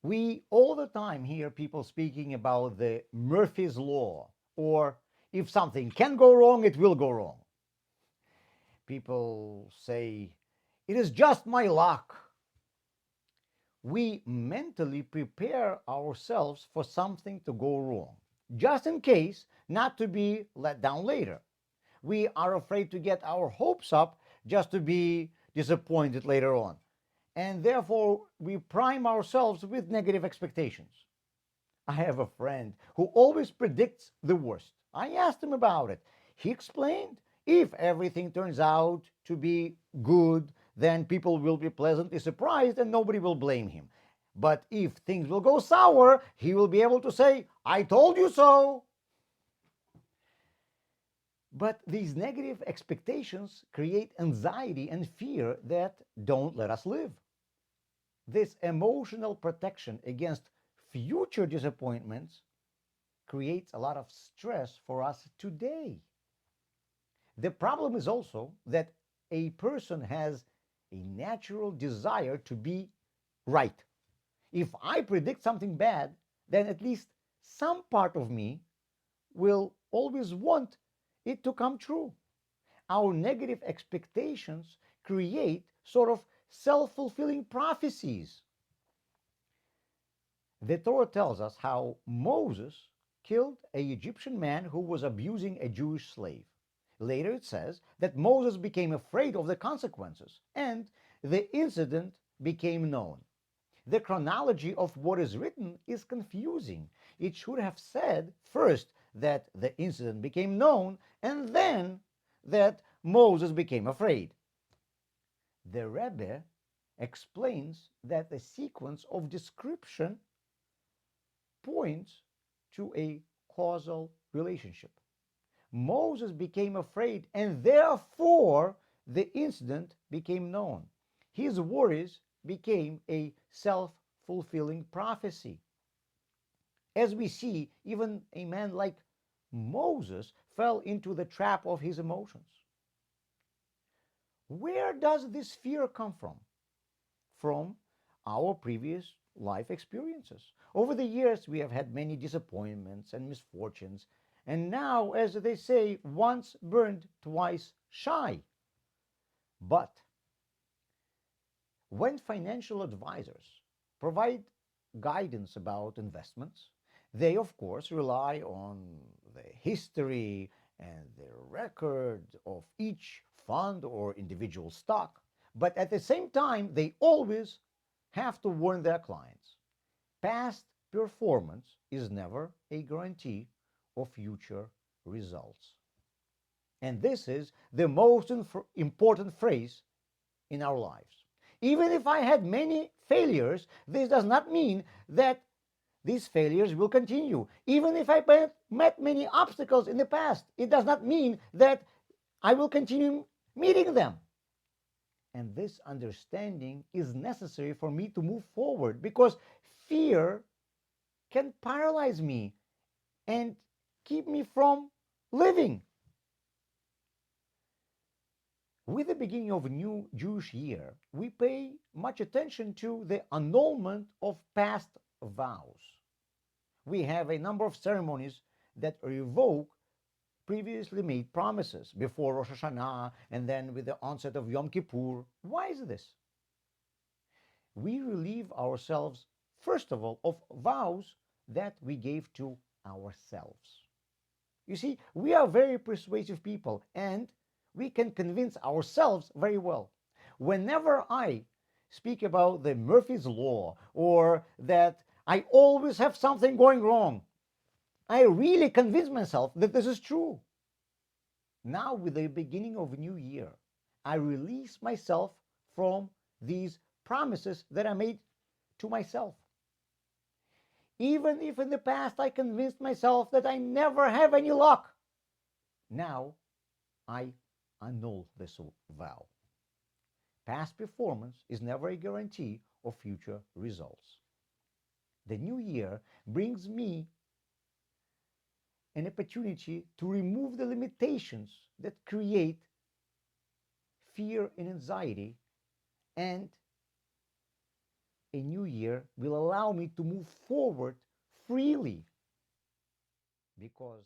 We all the time hear people speaking about the Murphy's Law, or if something can go wrong, it will go wrong. People say, it is just my luck. We mentally prepare ourselves for something to go wrong, just in case not to be let down later. We are afraid to get our hopes up just to be disappointed later on. And therefore, we prime ourselves with negative expectations. I have a friend who always predicts the worst. I asked him about it. He explained, if everything turns out to be good, then people will be pleasantly surprised and nobody will blame him. But if things will go sour, he will be able to say, I told you so. But these negative expectations create anxiety and fear that don't let us live. This emotional protection against future disappointments creates a lot of stress for us today. The problem is also that a person has a natural desire to be right. If I predict something bad, then at least some part of me will always want it to come true. Our negative expectations create sort of self fulfilling prophecies. The Torah tells us how Moses killed an Egyptian man who was abusing a Jewish slave. Later it says that Moses became afraid of the consequences and the incident became known. The chronology of what is written is confusing. It should have said first that the incident became known and then that Moses became afraid. The Rebbe explains that the sequence of description points to a causal relationship. Moses became afraid, and therefore the incident became known. His worries became a self fulfilling prophecy. As we see, even a man like Moses fell into the trap of his emotions. Where does this fear come from? From our previous life experiences. Over the years, we have had many disappointments and misfortunes, and now, as they say, once burned, twice shy. But when financial advisors provide guidance about investments, they of course rely on the history and the record of each fund or individual stock. But at the same time, they always have to warn their clients. Past performance is never a guarantee of future results. And this is the most important phrase in our lives. Even if I had many failures, this does not mean that these failures will continue. Even if I met many obstacles in the past, it does not mean that I will continue meeting them. And this understanding is necessary for me to move forward, because fear can paralyze me and keep me from living. With the beginning of a new Jewish year, we pay much attention to the annulment of past vows. We have a number of ceremonies that revoke previously made promises before Rosh Hashanah and then with the onset of Yom Kippur. Why is this? We relieve ourselves, first of all, of vows that we gave to ourselves. You see, we are very persuasive people and we can convince ourselves very well. Whenever I speak about the Murphy's Law or that I always have something going wrong, I really convince myself that this is true. Now, with the beginning of a new year, I release myself from these promises that I made to myself. Even if in the past I convinced myself that I never have any luck, now I annul this vow. Past performance is never a guarantee of future results. The new year brings me an opportunity to remove the limitations that create fear and anxiety and a new year will allow me to move forward freely because